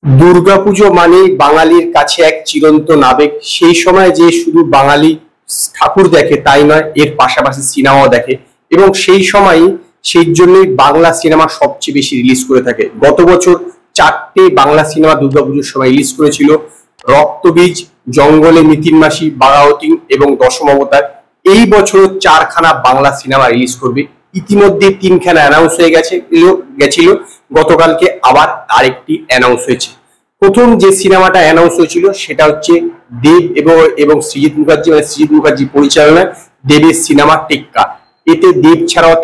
দুর্গাপুজো মানে বাঙালির কাছে এক চিরন্তন আবেগ। সেই সময় যে শুধু বাঙালি ঠাকুর দেখে তাই নয়, এর পাশাপাশি সিনেমাও দেখে এবং সেই সময়ই সেই জন্যই বাংলা সিনেমা সবচেয়ে বেশি রিলিজ করে থাকে। গত বছর 4টে বাংলা সিনেমা দুর্গাপুজোর সময় রিলিজ করেছিল: রক্তবীজ, জঙ্গলে মিতিন মাসি, বাঘাযতীন এবং দশম অবতার। এই বছর 4খানা বাংলা সিনেমা রিলিজ করবে। ইতিমধ্যে 3খানা অ্যানাউন্স হয়ে গেছিল, গতকালকে আবার আরেকটি অ্যানাউন্স হয়েছে। প্রথম যে সিনেমাটা অ্যানাউন্স হয়েছিল সেটা হচ্ছে দেব এবং সৃজিত মুখার্জি পরিচালনায় দেবের সিনেমা টেক্কা। এতে দেব ছাড়াও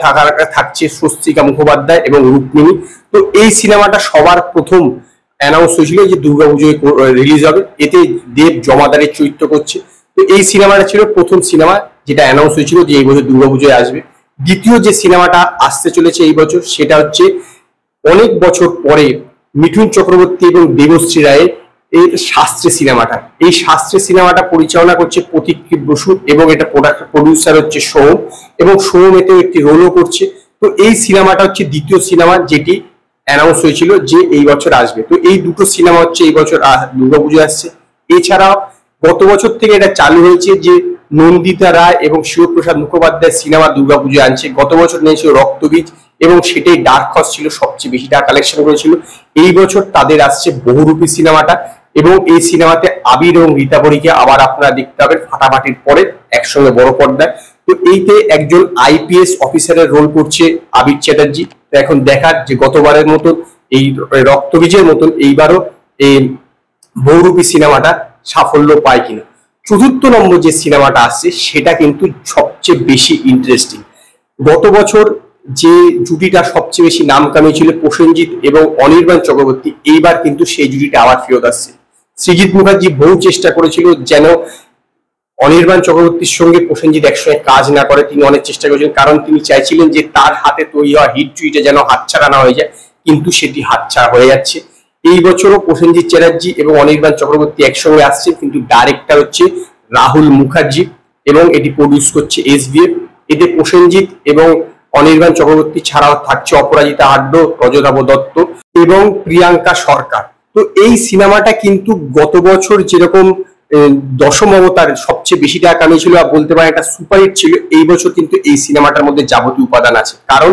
থাকছে স্বস্তিকা মুখোপাধ্যায় এবং রুক্মিণী। তো এই সিনেমাটা সবার প্রথম অ্যানাউন্স হয়েছিল যে দুর্গাপুজোয় রিলিজ হবে। এতে দেব জমাদারের চরিত্র করছে। তো এই সিনেমাটা ছিল প্রথম সিনেমা যেটা অ্যানাউন্স হয়েছিল যে এই বছর দুর্গাপুজোয় আসবে। দ্বিতীয় যে সিনেমাটা আসতে চলেছে এই বছর সেটা হচ্ছে অনেক বছর পরে মিঠুন চক্রবর্তী এবং দেবশ্রী রায়ের এই শাস্ত্রী সিনেমাটা। এই শাস্ত্রী সিনেমাটা পরিচালনা করছে প্রতীক্ষিত বসু এবং এটা প্রডিউসার হচ্ছে সোম, এবং সোম এতেও একটি রোলও করছে। তো এই সিনেমাটা হচ্ছে দ্বিতীয় সিনেমা যেটি অ্যানাউন্স হয়েছিল যে এই বছর আসবে। তো এই দুটো সিনেমা হচ্ছে এই বছর দুর্গাপুজো আসছে। এছাড়াও গত বছর থেকে এটা চালু হয়েছে যে নন্দিতা রায় এবং শিবপ্রসাদ মুখোপাধ্যায় সিনেমা দুর্গাপুজোয় আনছে। গত বছর নিয়েছিল রক্তবীজ এবং সেটাই ডার্ক হর্স ছিল, সবচেয়ে বেশি টাকা কালেকশন করেছিল। এই বছর তাদের আসছে বহুরূপী সিনেমাটা, এবং এই সিনেমাতে আবির এবং রীতাপরীকে আবার আপনারা দেখতে পাবেন ফাটাফাটির পরে একসঙ্গে বড় পর্দায়। তো এইতে একজন আইপিএস অফিসারের রোল করছে আবির চ্যাটার্জি। তো এখন দেখার যে গতবারের মতন এই রক্তবীজের মতন এইবারও এই বহুরূপী সিনেমাটা সাফল্য পায় কিনা। চতুর্থ নম্বর যে সিনেমাটা আসছে সেটা কিন্তু সবচেয়ে বেশি ইন্টারেস্টিং। গত বছর যে জুটিটা সবচেয়ে বেশি নাম কামিয়েছিল প্রসেনজিৎ এবং অনির্বাণ চক্রবর্তী, এইবার কিন্তু সেই জুটিটা আবার ফেরত আসছে। সৃজিত মুখার্জি বহু চেষ্টা করেছিল যেন অনির্বাণ চক্রবর্তীর সঙ্গে প্রসেনজিৎ একসঙ্গে কাজ না করে। তিনি অনেক চেষ্টা করেছেন, কারণ তিনি চাইছিলেন যে তার হাতে তৈরি হওয়া হিট জুটিটা যেন হাতছাড়া না হয়ে যায়, কিন্তু সেটি হাতছাড়া হয়ে যাচ্ছে। এই বছরও প্রসেনজিৎ চ্যাটার্জি এবং অনির্বাণ চক্রবর্তী একসঙ্গে আসছে, কিন্তু ডাইরেক্টর হচ্ছে রাহুল মুখার্জি এবং এটি প্রডিউস করছে এসবিএফ। এতে প্রসেনজিৎ এবং অনির্বাণ চক্রবর্তী ছাড়াও থাকছে অপরাজিতা আড্ড, রজতাভ দত্ত এবং প্রিয়াঙ্কা সরকার। তো এই সিনেমাটা কিন্তু গত বছর যেরকম দশম অবতার সবচেয়ে বেশি টাকা কামিয়েছিল আর বলতে পারেন একটা সুপারহিট ছিল, এই বছর কিন্তু এই সিনেমাটার মধ্যে যাবতীয় উপাদান আছে। কারণ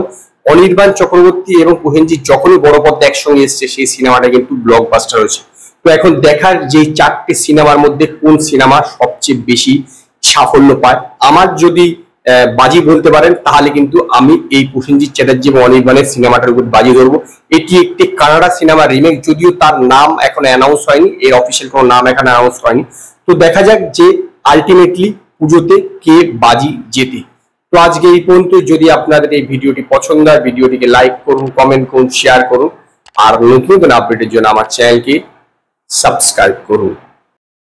অনির্বাণ চক্রবর্তী এবং প্রসেনজিৎ যখনই বড় পর্দা একসঙ্গে এসছে সেই সিনেমাটা কিন্তু ব্লকবাস্টার হয়েছে। তো এখন দেখার যে 4টে সিনেমার মধ্যে কোন সিনেমা সবচেয়ে বেশি সাফল্য পায়। আমার যদি বাজি বলতে পারেন তাহলে কিন্তু আমি এই প্রসেনজিৎ চ্যাটার্জি এবং অনির্বাণের সিনেমাটার উপর বাজি ধরবো। এটি একটি কানাডা সিনেমা রিমেক, যদিও তার নাম এখন অ্যানাউন্স হয়নি, এর অফিসিয়াল কোনো নাম এখন অ্যানাউন্স হয়নি। তো দেখা যাক যে আলটিমেটলি পুজোতে কে বাজি জেতে। তো আজকে এই পর্যন্ত। যদি আপনাদের এই ভিডিওটি পছন্দ হয় ভিডিওটিকে লাইক করুন, কমেন্ট করুন, শেয়ার করুন, আর নতুন নতুন আপডেটের জন্য আমার চ্যানেলকে সাবস্ক্রাইব করুন।